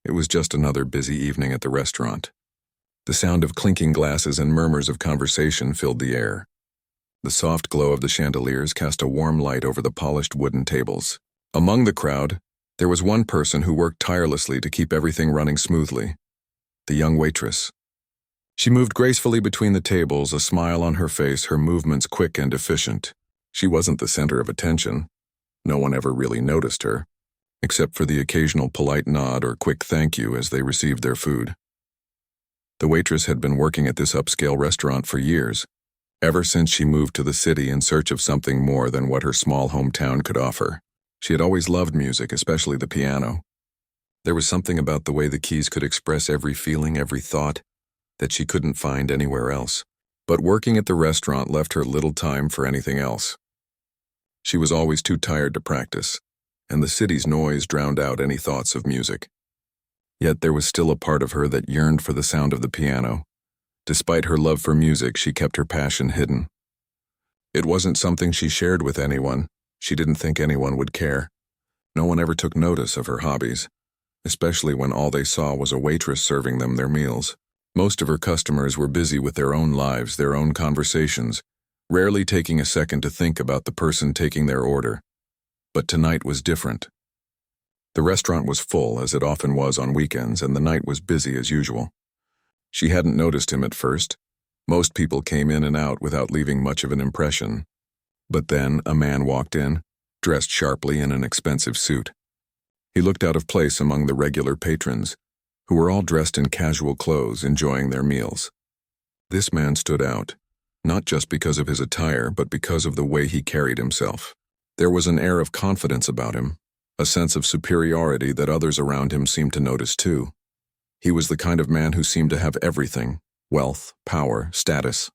It was just another busy evening at the restaurant. The sound of clinking glasses and murmurs of conversation filled the air. The soft glow of the chandeliers cast a warm light over the polished wooden tables. Among the crowd, there was one person who worked tirelessly to keep everything running smoothly: the young waitress. She moved gracefully between the tables, a smile on her face, her movements quick and efficient. She wasn't the center of attention. No one ever really noticed her, except for the occasional polite nod or quick thank you as they received their food. The waitress had been working at this upscale restaurant for years, ever since she moved to the city in search of something more than what her small hometown could offer. She had always loved music, especially the piano. There was something about the way the keys could express every feeling, every thought, that she couldn't find anywhere else. But working at the restaurant left her little time for anything else. She was always too tired to practice, and the city's noise drowned out any thoughts of music. Yet there was still a part of her that yearned for the sound of the piano. Despite her love for music, she kept her passion hidden. It wasn't something she shared with anyone. She didn't think anyone would care. No one ever took notice of her hobbies, especially when all they saw was a waitress serving them their meals. Most of her customers were busy with their own lives, their own conversations, rarely taking a second to think about the person taking their order. But tonight was different. The restaurant was full, as it often was on weekends, and the night was busy as usual. She hadn't noticed him at first. Most people came in and out without leaving much of an impression. But then a man walked in, dressed sharply in an expensive suit. He looked out of place among the regular patrons, who were all dressed in casual clothes, enjoying their meals. This man stood out, not just because of his attire, but because of the way he carried himself. There was an air of confidence about him, a sense of superiority that others around him seemed to notice too. He was the kind of man who seemed to have everything: wealth, power, status.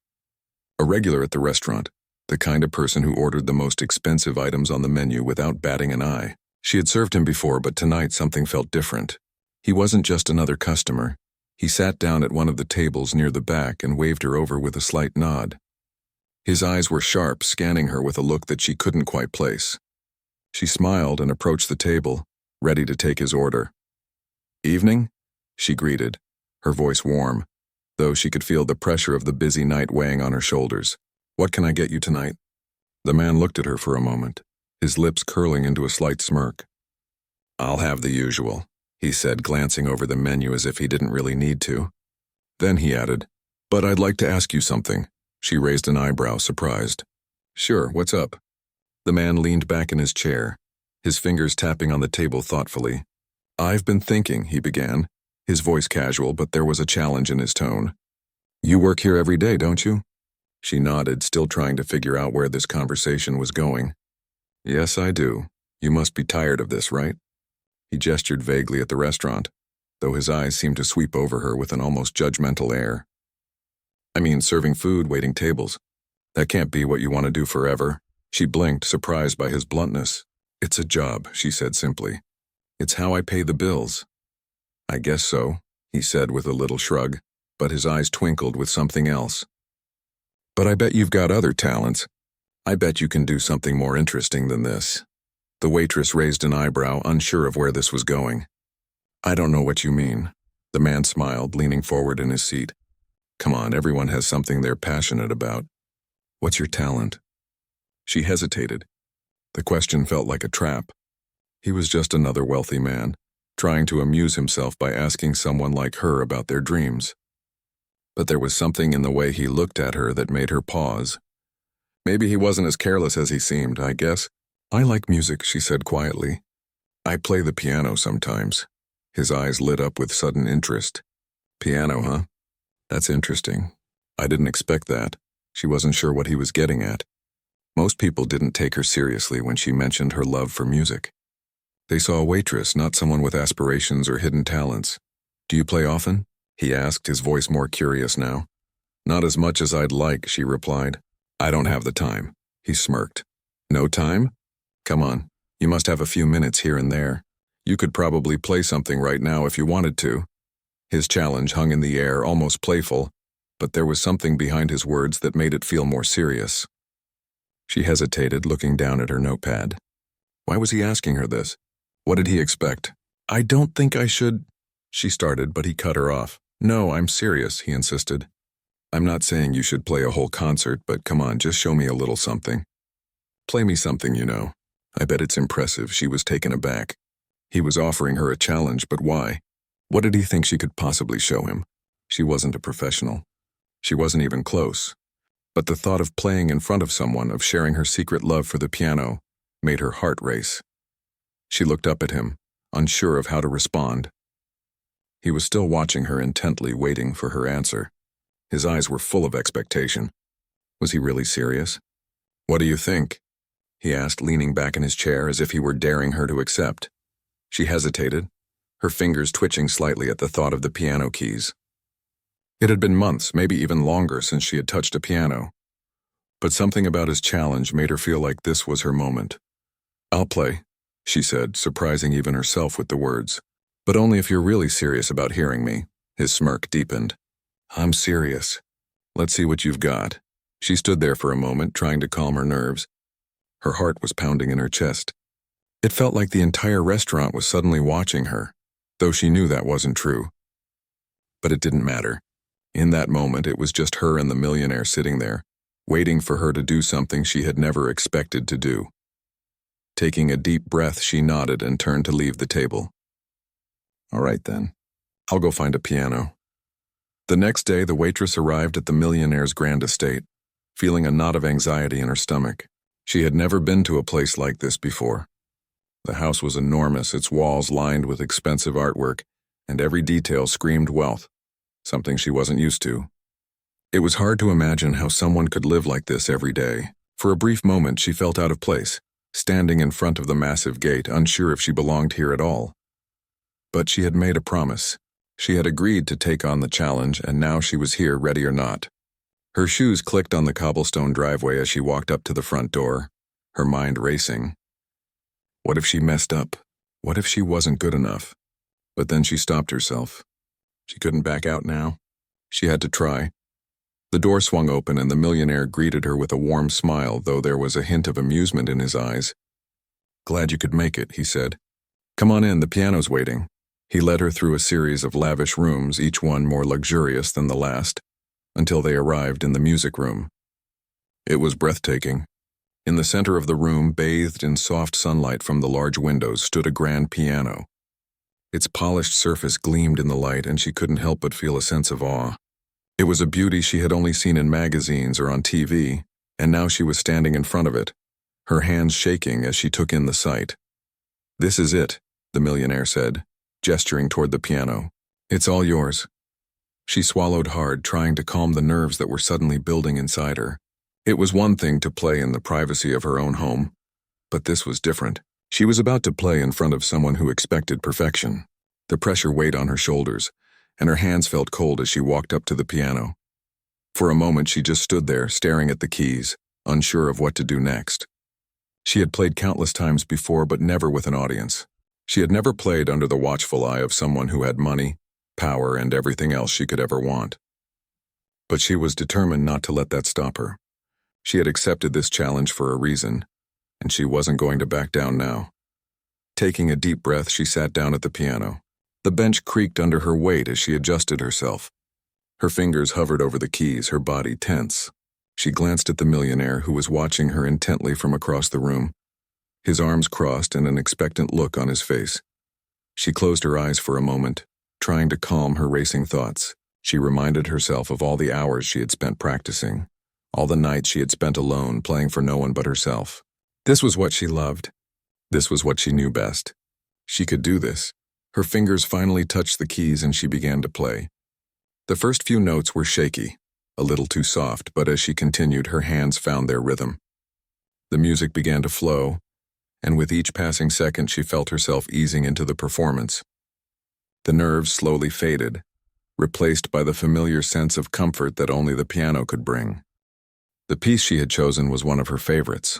A regular at the restaurant, the kind of person who ordered the most expensive items on the menu without batting an eye. She had served him before, but tonight something felt different. He wasn't just another customer. He sat down at one of the tables near the back and waved her over with a slight nod. His eyes were sharp, scanning her with a look that she couldn't quite place. She smiled and approached the table, ready to take his order. "Evening?" she greeted, her voice warm, though she could feel the pressure of the busy night weighing on her shoulders. "What can I get you tonight?" The man looked at her for a moment, his lips curling into a slight smirk. "I'll have the usual," he said, glancing over the menu as if he didn't really need to. Then he added, "But I'd like to ask you something." She raised an eyebrow, surprised. "Sure, what's up?" The man leaned back in his chair, his fingers tapping on the table thoughtfully. "I've been thinking," he began, his voice casual, but there was a challenge in his tone. "You work here every day, don't you?" She nodded, still trying to figure out where this conversation was going. "Yes, I do. You must be tired of this, right?" He gestured vaguely at the restaurant, though his eyes seemed to sweep over her with an almost judgmental air. "I mean, serving food, waiting tables. That can't be what you want to do forever." She blinked, surprised by his bluntness. "It's a job," she said simply. "It's how I pay the bills." "I guess so," he said with a little shrug, but his eyes twinkled with something else. "But I bet you've got other talents. I bet you can do something more interesting than this." The waitress raised an eyebrow, unsure of where this was going. "I don't know what you mean." The man smiled, leaning forward in his seat. "Come on, everyone has something they're passionate about. What's your talent?" She hesitated. The question felt like a trap. He was just another wealthy man, trying to amuse himself by asking someone like her about their dreams. But there was something in the way he looked at her that made her pause. Maybe he wasn't as careless as he seemed, I guess. "I like music," she said quietly. "I play the piano sometimes." His eyes lit up with sudden interest. "Piano, huh? That's interesting. I didn't expect that." She wasn't sure what he was getting at. Most people didn't take her seriously when she mentioned her love for music. They saw a waitress, not someone with aspirations or hidden talents. "Do you play often?" he asked, his voice more curious now. "Not as much as I'd like," she replied. "I don't have the time." He smirked. "No time? Come on, you must have a few minutes here and there. You could probably play something right now if you wanted to." His challenge hung in the air, almost playful, but there was something behind his words that made it feel more serious. She hesitated, looking down at her notepad. Why was he asking her this? What did he expect? "I don't think I should..." She started, but he cut her off. "No, I'm serious," he insisted. "I'm not saying you should play a whole concert, but come on, just show me a little something. Play me something you know." I bet it's impressive. She was taken aback. He was offering her a challenge, but why? What did he think she could possibly show him? She wasn't a professional. She wasn't even close. But the thought of playing in front of someone, of sharing her secret love for the piano, made her heart race. She looked up at him, unsure of how to respond. He was still watching her intently, waiting for her answer. His eyes were full of expectation. Was he really serious? "What do you think?" he asked, leaning back in his chair as if he were daring her to accept. She hesitated, her fingers twitching slightly at the thought of the piano keys. It had been months, maybe even longer, since she had touched a piano. But something about his challenge made her feel like this was her moment. "I'll play," she said, surprising even herself with the words. "But only if you're really serious about hearing me." His smirk deepened. "I'm serious. Let's see what you've got." She stood there for a moment, trying to calm her nerves. Her heart was pounding in her chest. It felt like the entire restaurant was suddenly watching her, though she knew that wasn't true. But it didn't matter. In that moment, it was just her and the millionaire sitting there, waiting for her to do something she had never expected to do. Taking a deep breath, she nodded and turned to leave the table. "All right then, I'll go find a piano." The next day, the waitress arrived at the millionaire's grand estate, feeling a knot of anxiety in her stomach. She had never been to a place like this before. The house was enormous, its walls lined with expensive artwork, and every detail screamed wealth, something she wasn't used to. It was hard to imagine how someone could live like this every day. For a brief moment, she felt out of place, standing in front of the massive gate, unsure if she belonged here at all. But she had made a promise. She had agreed to take on the challenge, and now she was here, ready or not. Her shoes clicked on the cobblestone driveway as she walked up to the front door, her mind racing. What if she messed up? What if she wasn't good enough? But then she stopped herself. She couldn't back out now. She had to try. The door swung open and the millionaire greeted her with a warm smile, though there was a hint of amusement in his eyes. "Glad you could make it," he said. "Come on in, the piano's waiting." He led her through a series of lavish rooms, each one more luxurious than the last, until they arrived in the music room. It was breathtaking. In the center of the room, bathed in soft sunlight from the large windows, stood a grand piano. Its polished surface gleamed in the light, and she couldn't help but feel a sense of awe. It was a beauty she had only seen in magazines or on TV, and now she was standing in front of it, her hands shaking as she took in the sight. "This is it," the millionaire said, gesturing toward the piano. "It's all yours." She swallowed hard, trying to calm the nerves that were suddenly building inside her. It was one thing to play in the privacy of her own home, but this was different. She was about to play in front of someone who expected perfection. The pressure weighed on her shoulders, and her hands felt cold as she walked up to the piano. For a moment, she just stood there, staring at the keys, unsure of what to do next. She had played countless times before, but never with an audience. She had never played under the watchful eye of someone who had money, power, and everything else she could ever want. But she was determined not to let that stop her. She had accepted this challenge for a reason, and she wasn't going to back down now. Taking a deep breath, she sat down at the piano. The bench creaked under her weight as she adjusted herself. Her fingers hovered over the keys, her body tense. She glanced at the millionaire, who was watching her intently from across the room, his arms crossed and an expectant look on his face. She closed her eyes for a moment, trying to calm her racing thoughts. She reminded herself of all the hours she had spent practicing, all the nights she had spent alone, playing for no one but herself. This was what she loved. This was what she knew best. She could do this. Her fingers finally touched the keys and she began to play. The first few notes were shaky, a little too soft, but as she continued, her hands found their rhythm. The music began to flow, and with each passing second, she felt herself easing into the performance. The nerves slowly faded, replaced by the familiar sense of comfort that only the piano could bring. The piece she had chosen was one of her favorites,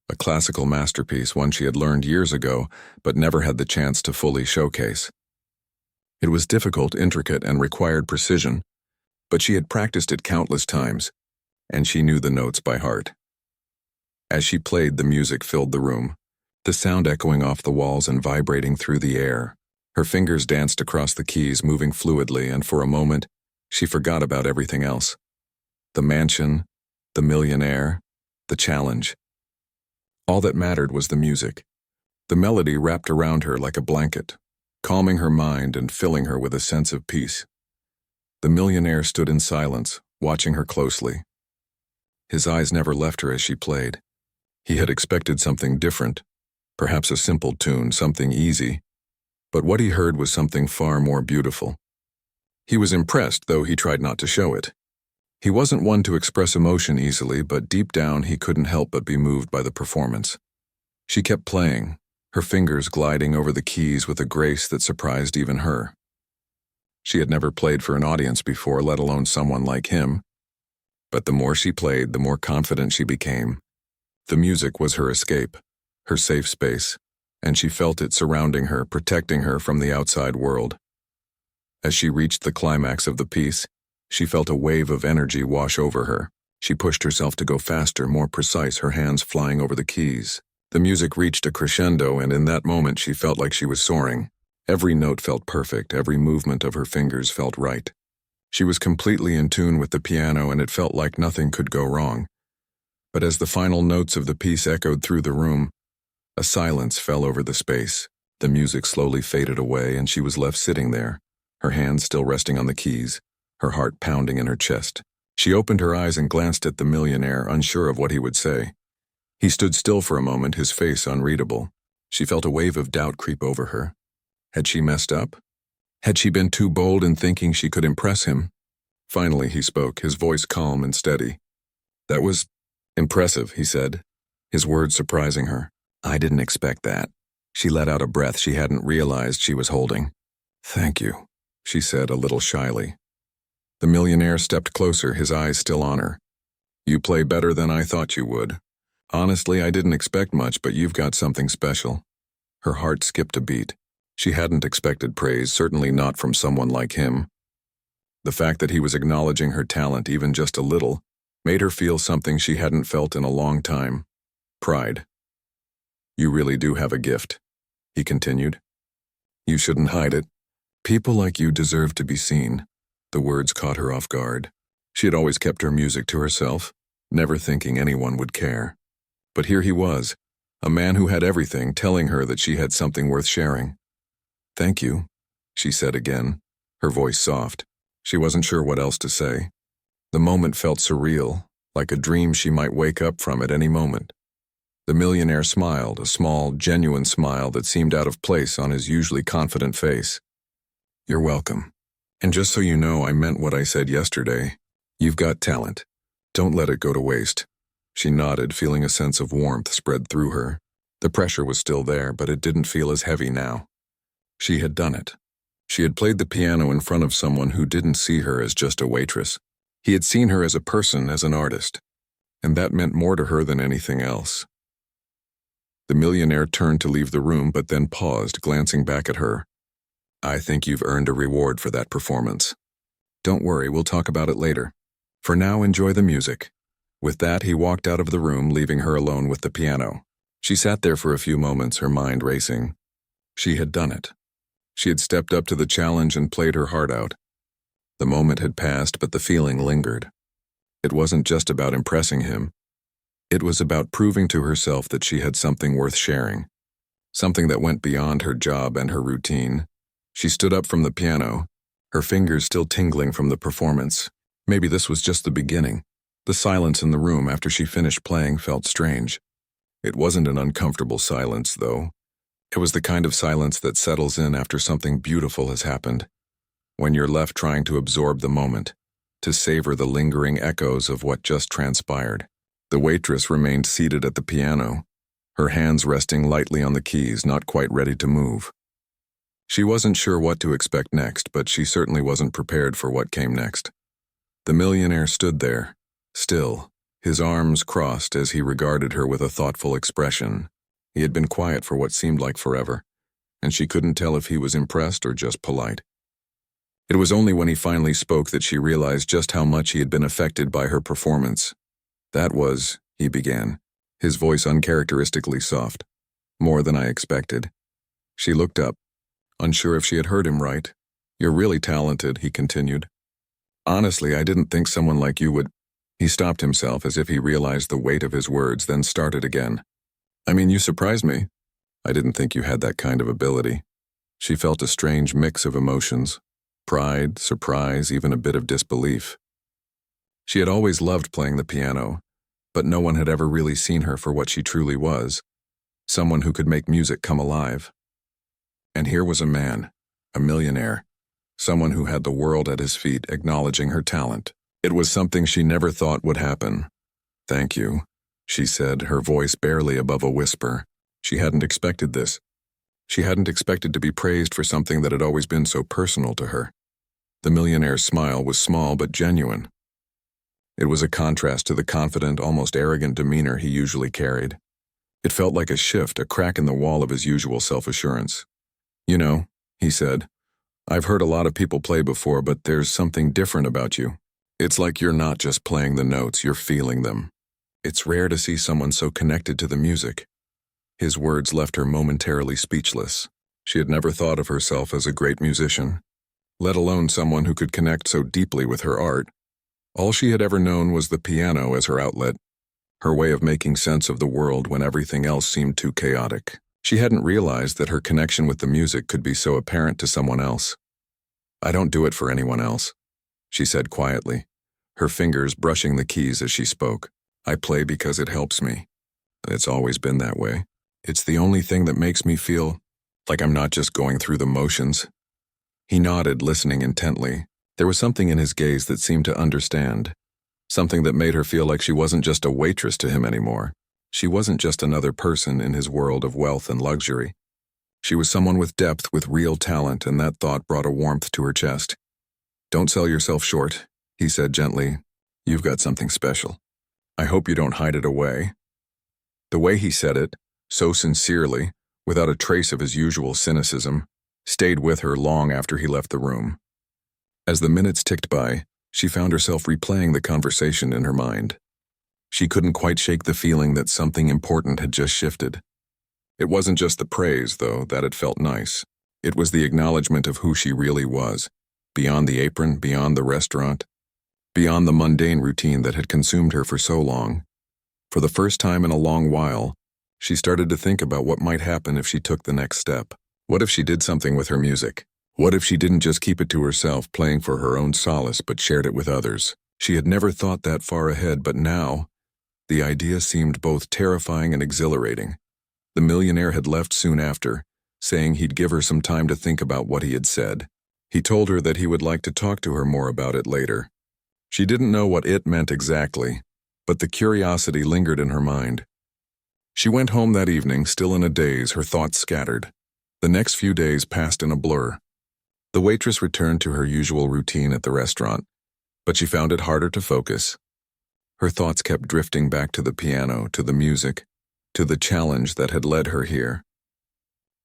a classical masterpiece, one she had learned years ago but never had the chance to fully showcase. It was difficult, intricate, and required precision, but she had practiced it countless times, and she knew the notes by heart. As she played, the music filled the room, the sound echoing off the walls and vibrating through the air. Her fingers danced across the keys, moving fluidly, and for a moment, she forgot about everything else. The mansion, the millionaire, the challenge. All that mattered was the music. The melody wrapped around her like a blanket, calming her mind and filling her with a sense of peace. The millionaire stood in silence, watching her closely. His eyes never left her as she played. He had expected something different, perhaps a simple tune, something easy. But what he heard was something far more beautiful. He was impressed, though he tried not to show it. He wasn't one to express emotion easily, but deep down he couldn't help but be moved by the performance. She kept playing, her fingers gliding over the keys with a grace that surprised even her. She had never played for an audience before, let alone someone like him. But the more she played, the more confident she became. The music was her escape, her safe space, and she felt it surrounding her, protecting her from the outside world. As she reached the climax of the piece, she felt a wave of energy wash over her. She pushed herself to go faster, more precise, her hands flying over the keys. The music reached a crescendo, and in that moment she felt like she was soaring. Every note felt perfect, every movement of her fingers felt right. She was completely in tune with the piano, and it felt like nothing could go wrong. But as the final notes of the piece echoed through the room, a silence fell over the space. The music slowly faded away, and she was left sitting there, her hands still resting on the keys, her heart pounding in her chest. She opened her eyes and glanced at the millionaire, unsure of what he would say. He stood still for a moment, his face unreadable. She felt a wave of doubt creep over her. Had she messed up? Had she been too bold in thinking she could impress him? Finally he spoke, his voice calm and steady. "That was impressive," he said, his words surprising her. "I didn't expect that." She let out a breath she hadn't realized she was holding. "Thank you," she said a little shyly. The millionaire stepped closer, his eyes still on her. "You play better than I thought you would. Honestly, I didn't expect much, but you've got something special." Her heart skipped a beat. She hadn't expected praise, certainly not from someone like him. The fact that he was acknowledging her talent even just a little made her feel something she hadn't felt in a long time. Pride. "You really do have a gift," he continued. "You shouldn't hide it. People like you deserve to be seen." The words caught her off guard. She had always kept her music to herself, never thinking anyone would care. But here he was, a man who had everything, telling her that she had something worth sharing. "Thank you," she said again, her voice soft. She wasn't sure what else to say. The moment felt surreal, like a dream she might wake up from at any moment. The millionaire smiled, a small, genuine smile that seemed out of place on his usually confident face. "You're welcome. And just so you know, I meant what I said yesterday. You've got talent. Don't let it go to waste." She nodded, feeling a sense of warmth spread through her. The pressure was still there, but it didn't feel as heavy now. She had done it. She had played the piano in front of someone who didn't see her as just a waitress. He had seen her as a person, as an artist. And that meant more to her than anything else. The millionaire turned to leave the room, but then paused, glancing back at her. "I think you've earned a reward for that performance. Don't worry, we'll talk about it later. For now, enjoy the music." With that, he walked out of the room, leaving her alone with the piano. She sat there for a few moments, her mind racing. She had done it. She had stepped up to the challenge and played her heart out. The moment had passed, but the feeling lingered. It wasn't just about impressing him. It was about proving to herself that she had something worth sharing, something that went beyond her job and her routine. She stood up from the piano, her fingers still tingling from the performance. Maybe this was just the beginning. The silence in the room after she finished playing felt strange. It wasn't an uncomfortable silence, though. It was the kind of silence that settles in after something beautiful has happened, when you're left trying to absorb the moment, to savor the lingering echoes of what just transpired. The waitress remained seated at the piano, her hands resting lightly on the keys, not quite ready to move. She wasn't sure what to expect next, but she certainly wasn't prepared for what came next. The millionaire stood there, still, his arms crossed as he regarded her with a thoughtful expression. He had been quiet for what seemed like forever, and she couldn't tell if he was impressed or just polite. It was only when he finally spoke that she realized just how much he had been affected by her performance. "That was," he began, his voice uncharacteristically soft, "more than I expected." She looked up, unsure if she had heard him right. "You're really talented," he continued. "Honestly, I didn't think someone like you would—" He stopped himself as if he realized the weight of his words, then started again. "I mean, you surprised me. I didn't think you had that kind of ability." She felt a strange mix of emotions: pride, surprise, even a bit of disbelief. She had always loved playing the piano, but no one had ever really seen her for what she truly was, someone who could make music come alive. And here was a man, a millionaire, someone who had the world at his feet acknowledging her talent. It was something she never thought would happen. "Thank you," she said, her voice barely above a whisper. She hadn't expected this. She hadn't expected to be praised for something that had always been so personal to her. The millionaire's smile was small but genuine. It was a contrast to the confident, almost arrogant demeanor he usually carried. It felt like a shift, a crack in the wall of his usual self-assurance. "You know," he said, "I've heard a lot of people play before, but there's something different about you. It's like you're not just playing the notes, you're feeling them. It's rare to see someone so connected to the music." His words left her momentarily speechless. She had never thought of herself as a great musician, let alone someone who could connect so deeply with her art. All she had ever known was the piano as her outlet, her way of making sense of the world when everything else seemed too chaotic. She hadn't realized that her connection with the music could be so apparent to someone else. "I don't do it for anyone else," she said quietly, her fingers brushing the keys as she spoke. "I play because it helps me. It's always been that way. It's the only thing that makes me feel like I'm not just going through the motions." He nodded, listening intently. There was something in his gaze that seemed to understand, something that made her feel like she wasn't just a waitress to him anymore. She wasn't just another person in his world of wealth and luxury. She was someone with depth, with real talent, and that thought brought a warmth to her chest. "Don't sell yourself short," he said gently. "You've got something special. I hope you don't hide it away." The way he said it, so sincerely, without a trace of his usual cynicism, stayed with her long after he left the room. As the minutes ticked by, she found herself replaying the conversation in her mind. She couldn't quite shake the feeling that something important had just shifted. It wasn't just the praise, though, that it felt nice. It was the acknowledgement of who she really was, beyond the apron, beyond the restaurant, beyond the mundane routine that had consumed her for so long. For the first time in a long while, she started to think about what might happen if she took the next step. What if she did something with her music? What if she didn't just keep it to herself, playing for her own solace, but shared it with others? She had never thought that far ahead, but now, the idea seemed both terrifying and exhilarating. The millionaire had left soon after, saying he'd give her some time to think about what he had said. He told her that he would like to talk to her more about it later. She didn't know what it meant exactly, but the curiosity lingered in her mind. She went home that evening, still in a daze, her thoughts scattered. The next few days passed in a blur. The waitress returned to her usual routine at the restaurant, but she found it harder to focus. Her thoughts kept drifting back to the piano, to the music, to the challenge that had led her here.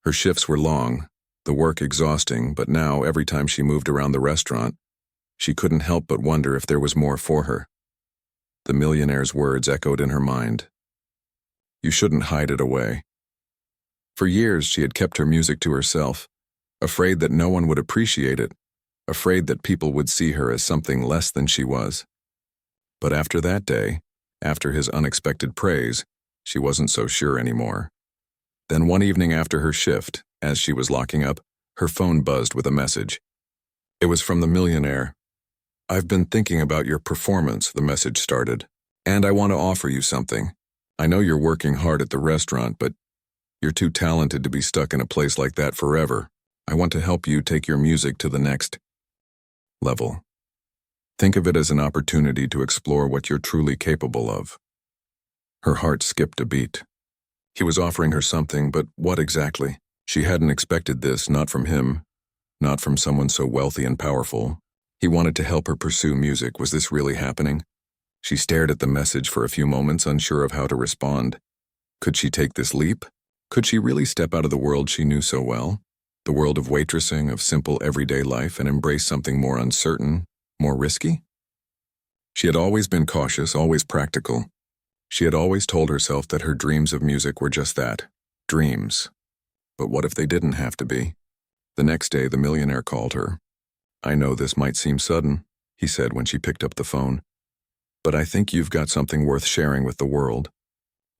Her shifts were long, the work exhausting, but now, every time she moved around the restaurant, she couldn't help but wonder if there was more for her. The millionaire's words echoed in her mind. "You shouldn't hide it away." For years, she had kept her music to herself, afraid that no one would appreciate it, afraid that people would see her as something less than she was. But after that day, after his unexpected praise, she wasn't so sure anymore. Then one evening after her shift, as she was locking up, her phone buzzed with a message. It was from the millionaire. "I've been thinking about your performance," the message started, "and I want to offer you something. I know you're working hard at the restaurant, but you're too talented to be stuck in a place like that forever. I want to help you take your music to the next level. Think of it as an opportunity to explore what you're truly capable of." Her heart skipped a beat. He was offering her something, but what exactly? She hadn't expected this, not from him, not from someone so wealthy and powerful. He wanted to help her pursue music. Was this really happening? She stared at the message for a few moments, unsure of how to respond. Could she take this leap? Could she really step out of the world she knew so well? The world of waitressing, of simple everyday life, and embrace something more uncertain, more risky? She had always been cautious, always practical. She had always told herself that her dreams of music were just that, dreams. But what if they didn't have to be? The next day, the millionaire called her. "I know this might seem sudden," he said when she picked up the phone, "but I think you've got something worth sharing with the world.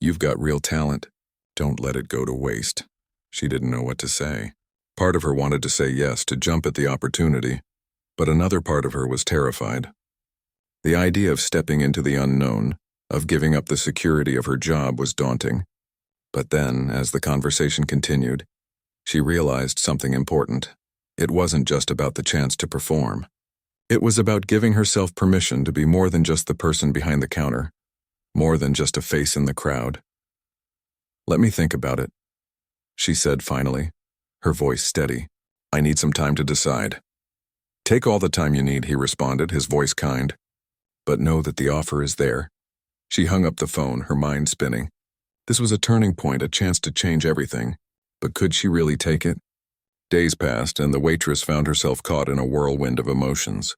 You've got real talent. Don't let it go to waste." She didn't know what to say. Part of her wanted to say yes, to jump at the opportunity, but another part of her was terrified. The idea of stepping into the unknown, of giving up the security of her job, was daunting. But then, as the conversation continued, she realized something important. It wasn't just about the chance to perform. It was about giving herself permission to be more than just the person behind the counter, more than just a face in the crowd. "Let me think about it," she said finally, her voice steady. "I need some time to decide." "Take all the time you need," he responded, his voice kind. "But know that the offer is there." She hung up the phone, her mind spinning. This was a turning point, a chance to change everything. But could she really take it? Days passed, and the waitress found herself caught in a whirlwind of emotions.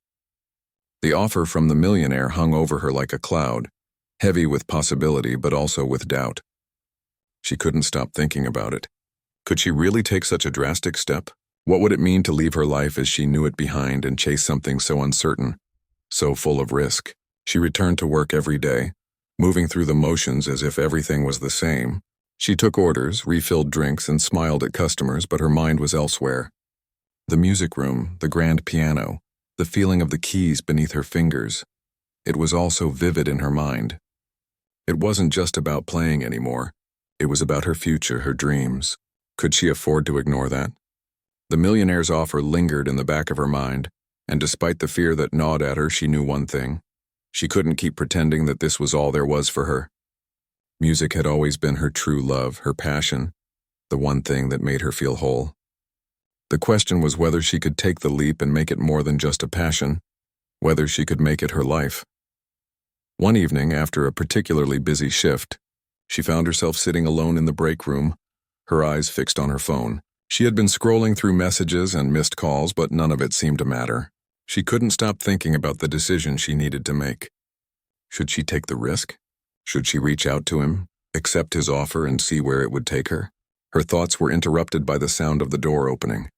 The offer from the millionaire hung over her like a cloud, heavy with possibility but also with doubt. She couldn't stop thinking about it. Could she really take such a drastic step? What would it mean to leave her life as she knew it behind and chase something so uncertain, so full of risk? She returned to work every day, moving through the motions as if everything was the same. She took orders, refilled drinks, and smiled at customers, but her mind was elsewhere. The music room, the grand piano, the feeling of the keys beneath her fingers. It was all so vivid in her mind. It wasn't just about playing anymore. It was about her future, her dreams. Could she afford to ignore that? The millionaire's offer lingered in the back of her mind, and despite the fear that gnawed at her, she knew one thing. She couldn't keep pretending that this was all there was for her. Music had always been her true love, her passion, the one thing that made her feel whole. The question was whether she could take the leap and make it more than just a passion, whether she could make it her life. One evening, after a particularly busy shift, she found herself sitting alone in the break room, her eyes fixed on her phone. She had been scrolling through messages and missed calls, but none of it seemed to matter. She couldn't stop thinking about the decision she needed to make. Should she take the risk? Should she reach out to him, accept his offer, and see where it would take her? Her thoughts were interrupted by the sound of the door opening.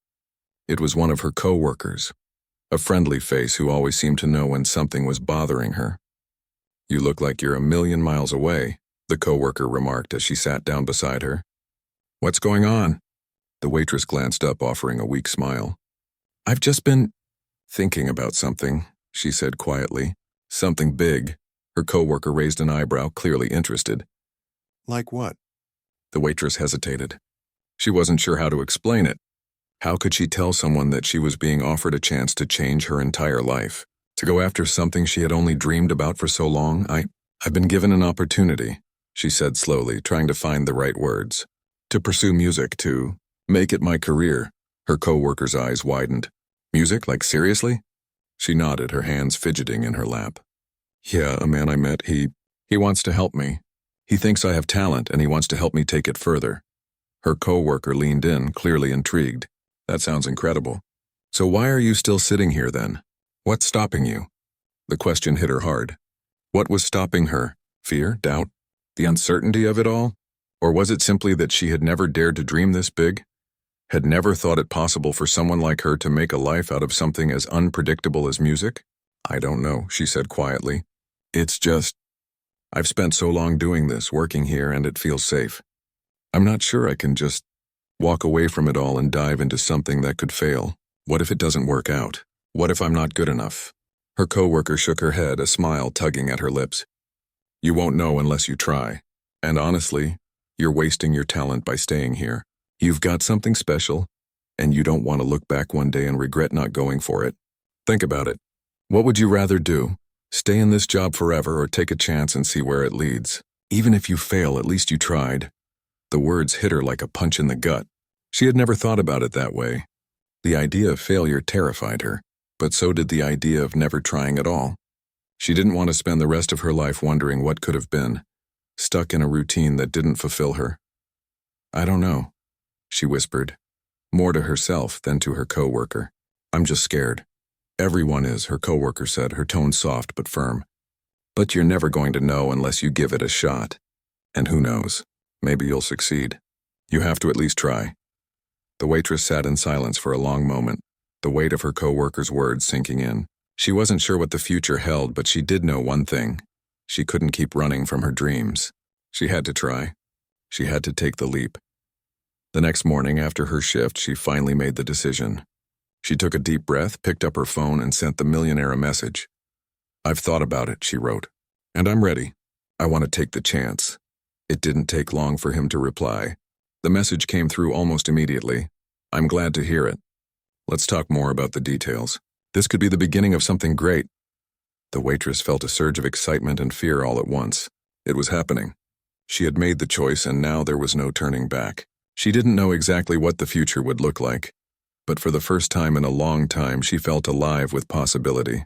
It was one of her co-workers, a friendly face who always seemed to know when something was bothering her. "You look like you're a million miles away," the co-worker remarked as she sat down beside her. "What's going on?" The waitress glanced up, offering a weak smile. "I've just been thinking about something," she said quietly. "Something big." Her co-worker raised an eyebrow, clearly interested. "Like what?" The waitress hesitated. She wasn't sure how to explain it. How could she tell someone that she was being offered a chance to change her entire life, to go after something she had only dreamed about for so long? I've been given an opportunity," she said slowly, trying to find the right words. "To pursue music, to make it my career." Her co-worker's eyes widened. "Music? Like seriously?" She nodded, her hands fidgeting in her lap. "Yeah, a man I met, he wants to help me. He thinks I have talent and he wants to help me take it further." Her co-worker leaned in, clearly intrigued. "That sounds incredible. So why are you still sitting here then? What's stopping you?" The question hit her hard. What was stopping her? Fear? Doubt? The uncertainty of it all? Or was it simply that she had never dared to dream this big? Had never thought it possible for someone like her to make a life out of something as unpredictable as music? "I don't know," she said quietly. "It's just, I've spent so long doing this, working here, and it feels safe. I'm not sure I can just walk away from it all and dive into something that could fail. What if it doesn't work out? What if I'm not good enough?" Her co-worker shook her head, a smile tugging at her lips. "You won't know unless you try. And honestly, you're wasting your talent by staying here. You've got something special, and you don't want to look back one day and regret not going for it. Think about it. What would you rather do? Stay in this job forever or take a chance and see where it leads? Even if you fail, at least you tried." The words hit her like a punch in the gut. She had never thought about it that way. The idea of failure terrified her, but so did the idea of never trying at all. She didn't want to spend the rest of her life wondering what could have been, stuck in a routine that didn't fulfill her. "I don't know," she whispered, more to herself than to her co-worker. "I'm just scared." "Everyone is," her co-worker said, her tone soft but firm. "But you're never going to know unless you give it a shot. And who knows, maybe you'll succeed. You have to at least try." The waitress sat in silence for a long moment, the weight of her co-worker's words sinking in. She wasn't sure what the future held, but she did know one thing. She couldn't keep running from her dreams. She had to try. She had to take the leap. The next morning after her shift, she finally made the decision. She took a deep breath, picked up her phone, and sent the millionaire a message. "I've thought about it," she wrote, "and I'm ready. I want to take the chance." It didn't take long for him to reply. The message came through almost immediately. "I'm glad to hear it. Let's talk more about the details. This could be the beginning of something great." The waitress felt a surge of excitement and fear all at once. It was happening. She had made the choice, and now there was no turning back. She didn't know exactly what the future would look like, but for the first time in a long time, she felt alive with possibility.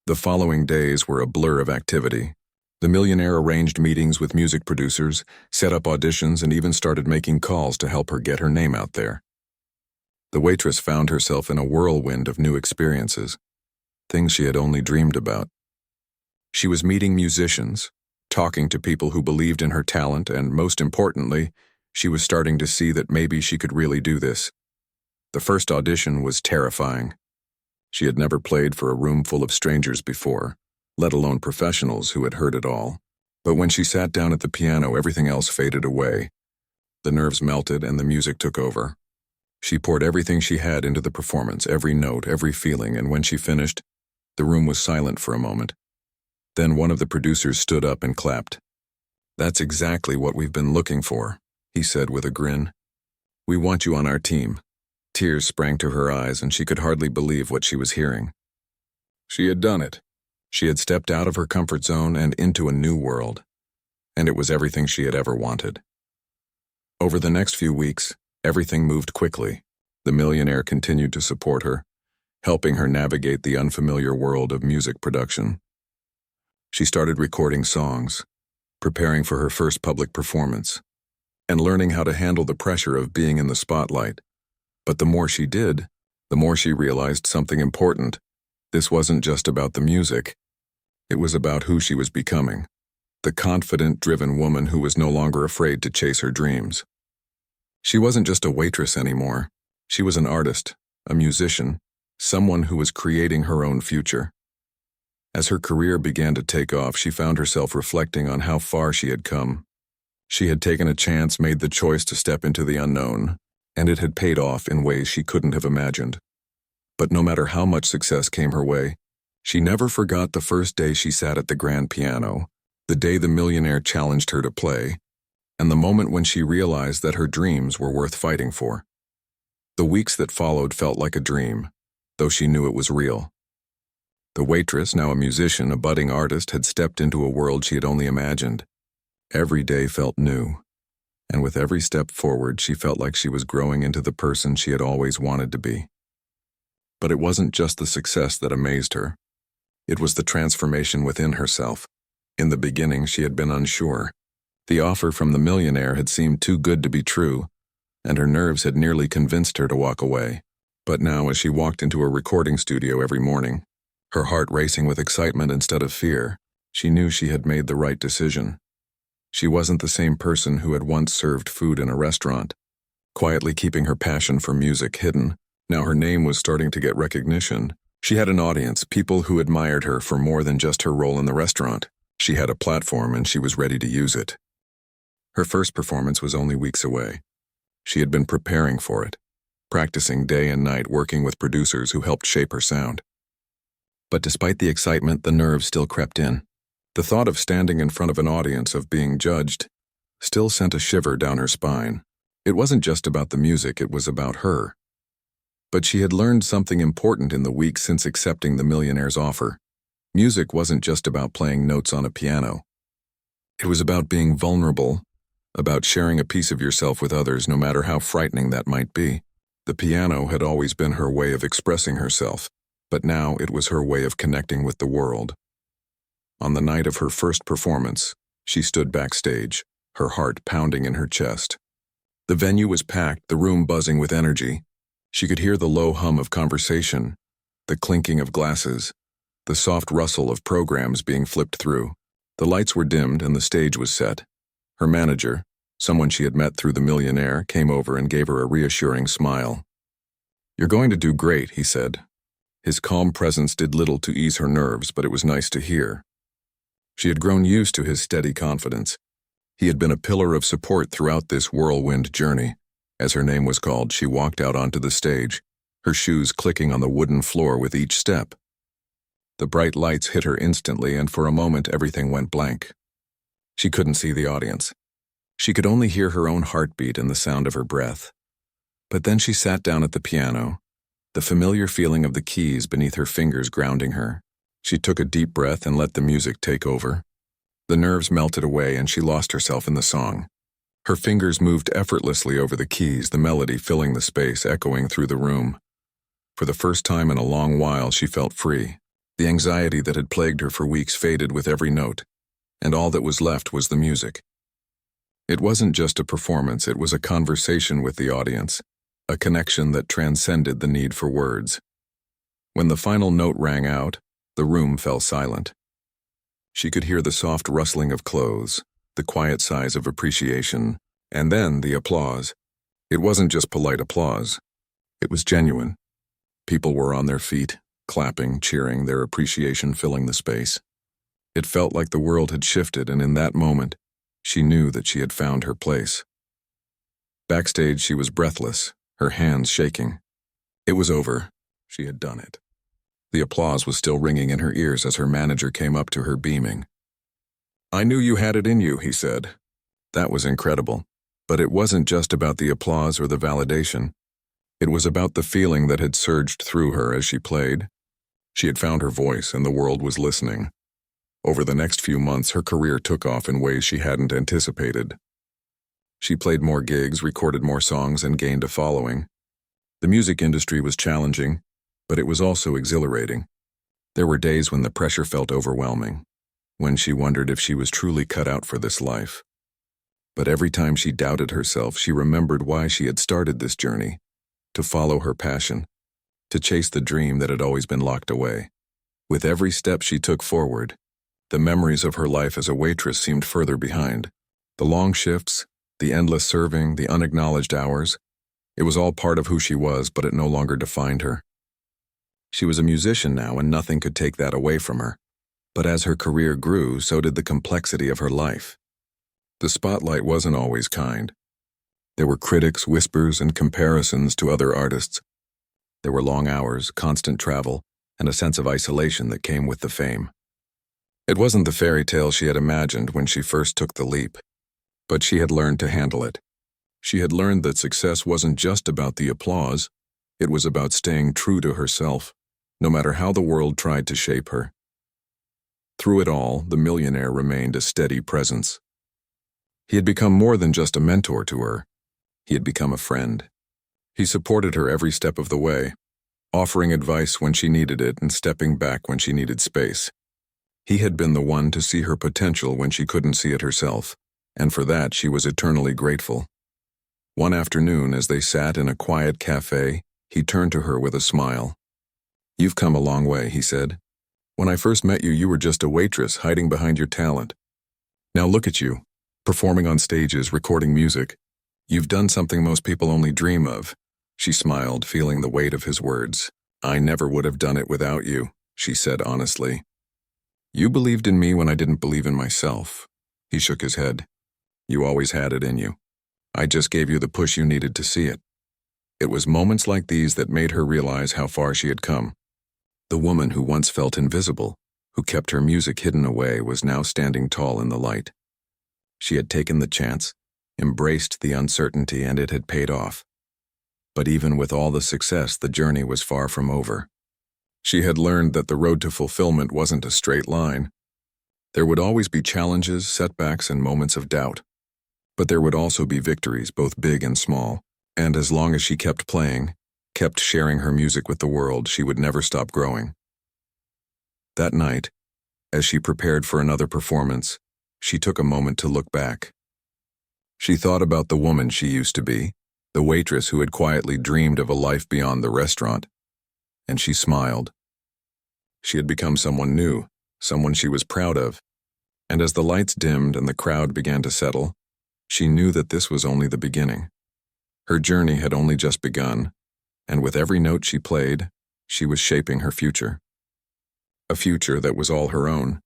The following days were a blur of activity. The millionaire arranged meetings with music producers, set up auditions, and even started making calls to help her get her name out there. The waitress found herself in a whirlwind of new experiences, things she had only dreamed about. She was meeting musicians, talking to people who believed in her talent, and most importantly, she was starting to see that maybe she could really do this. The first audition was terrifying. She had never played for a room full of strangers before, let alone professionals who had heard it all. But when she sat down at the piano, everything else faded away. The nerves melted and the music took over. She poured everything she had into the performance, every note, every feeling, and when she finished, the room was silent for a moment. Then one of the producers stood up and clapped. "That's exactly what we've been looking for," he said with a grin. "We want you on our team." Tears sprang to her eyes, and she could hardly believe what she was hearing. She had done it. She had stepped out of her comfort zone and into a new world, and it was everything she had ever wanted. Over the next few weeks, everything moved quickly. The millionaire continued to support her, helping her navigate the unfamiliar world of music production. She started recording songs, preparing for her first public performance, and learning how to handle the pressure of being in the spotlight. But the more she did, the more she realized something important. This wasn't just about the music. It was about who she was becoming, the confident, driven woman who was no longer afraid to chase her dreams. She wasn't just a waitress anymore. She was an artist, a musician, someone who was creating her own future. As her career began to take off, she found herself reflecting on how far she had come. She had taken a chance, made the choice to step into the unknown, and it had paid off in ways she couldn't have imagined. But no matter how much success came her way, she never forgot the first day she sat at the grand piano, the day the millionaire challenged her to play, and the moment when she realized that her dreams were worth fighting for. The weeks that followed felt like a dream, though she knew it was real. The waitress, now a musician, a budding artist, had stepped into a world she had only imagined. Every day felt new, and with every step forward, she felt like she was growing into the person she had always wanted to be. But it wasn't just the success that amazed her. It was the transformation within herself. In the beginning, she had been unsure. The offer from the millionaire had seemed too good to be true, and her nerves had nearly convinced her to walk away. But now, as she walked into a recording studio every morning, her heart racing with excitement instead of fear, she knew she had made the right decision. She wasn't the same person who had once served food in a restaurant, quietly keeping her passion for music hidden. Now her name was starting to get recognition. She had an audience, people who admired her for more than just her role in the restaurant. She had a platform, and she was ready to use it. Her first performance was only weeks away. She had been preparing for it, practicing day and night, working with producers who helped shape her sound. But despite the excitement, the nerves still crept in. The thought of standing in front of an audience, of being judged, still sent a shiver down her spine. It wasn't just about the music, it was about her. But she had learned something important in the weeks since accepting the millionaire's offer. Music wasn't just about playing notes on a piano. It was about being vulnerable, about sharing a piece of yourself with others, no matter how frightening that might be. The piano had always been her way of expressing herself, but now it was her way of connecting with the world. On the night of her first performance, she stood backstage, her heart pounding in her chest. The venue was packed, the room buzzing with energy. She could hear the low hum of conversation, the clinking of glasses, the soft rustle of programs being flipped through. The lights were dimmed and the stage was set. Her manager, Someone she had met through the Millionaire came over and gave her a reassuring smile. "You're going to do great," he said. His calm presence did little to ease her nerves, but it was nice to hear. She had grown used to his steady confidence. He had been a pillar of support throughout this whirlwind journey. As her name was called, she walked out onto the stage, her shoes clicking on the wooden floor with each step. The bright lights hit her instantly, and for a moment everything went blank. She couldn't see the audience. She could only hear her own heartbeat and the sound of her breath. But then she sat down at the piano, the familiar feeling of the keys beneath her fingers grounding her. She took a deep breath and let the music take over. The nerves melted away and she lost herself in the song. Her fingers moved effortlessly over the keys, the melody filling the space, echoing through the room. For the first time in a long while, she felt free. The anxiety that had plagued her for weeks faded with every note, and all that was left was the music. It wasn't just a performance, it was a conversation with the audience, a connection that transcended the need for words. When the final note rang out, the room fell silent. She could hear the soft rustling of clothes, the quiet sighs of appreciation, and then the applause. It wasn't just polite applause. It was genuine. People were on their feet, clapping, cheering, their appreciation filling the space. It felt like the world had shifted, and in that moment, she knew that she had found her place. Backstage, she was breathless, her hands shaking. It was over. She had done it. The applause was still ringing in her ears as her manager came up to her beaming. "I knew you had it in you," he said. That was incredible. But it wasn't just about the applause or the validation. It was about the feeling that had surged through her as she played. She had found her voice, and the world was listening. Over the next few months, her career took off in ways she hadn't anticipated. She played more gigs, recorded more songs, and gained a following. The music industry was challenging, but it was also exhilarating. There were days when the pressure felt overwhelming, when she wondered if she was truly cut out for this life. But every time she doubted herself, she remembered why she had started this journey, to follow her passion, to chase the dream that had always been locked away. With every step she took forward, the memories of her life as a waitress seemed further behind. The long shifts, the endless serving, the unacknowledged hours, it was all part of who she was, but it no longer defined her. She was a musician now, and nothing could take that away from her. But as her career grew, so did the complexity of her life. The spotlight wasn't always kind. There were critics, whispers, and comparisons to other artists. There were long hours, constant travel, and a sense of isolation that came with the fame. It wasn't the fairy tale she had imagined when she first took the leap, but she had learned to handle it. She had learned that success wasn't just about the applause, it was about staying true to herself, no matter how the world tried to shape her. Through it all, the Millionaire remained a steady presence. He had become more than just a mentor to her. He had become a friend. He supported her every step of the way, offering advice when she needed it and stepping back when she needed space. He had been the one to see her potential when she couldn't see it herself, and for that she was eternally grateful. One afternoon, as they sat in a quiet cafe, he turned to her with a smile. "You've come a long way," he said. "When I first met you, you were just a waitress hiding behind your talent. Now look at you, performing on stages, recording music. You've done something most people only dream of." She smiled, feeling the weight of his words. "I never would have done it without you," she said honestly. "You believed in me when I didn't believe in myself." He shook his head. "You always had it in you. I just gave you the push you needed to see it." It was moments like these that made her realize how far she had come. The woman who once felt invisible, who kept her music hidden away, was now standing tall in the light. She had taken the chance, embraced the uncertainty, and it had paid off. But even with all the success, the journey was far from over. She had learned that the road to fulfillment wasn't a straight line. There would always be challenges, setbacks, and moments of doubt. But there would also be victories, both big and small, and as long as she kept playing, kept sharing her music with the world, she would never stop growing. That night, as she prepared for another performance, she took a moment to look back. She thought about the woman she used to be, the waitress who had quietly dreamed of a life beyond the restaurant, and she smiled. She had become someone new, someone she was proud of, and as the lights dimmed and the crowd began to settle, She knew that this was only the beginning. Her journey had only just begun, and with every note she played, she was shaping her future. A future that was all her own,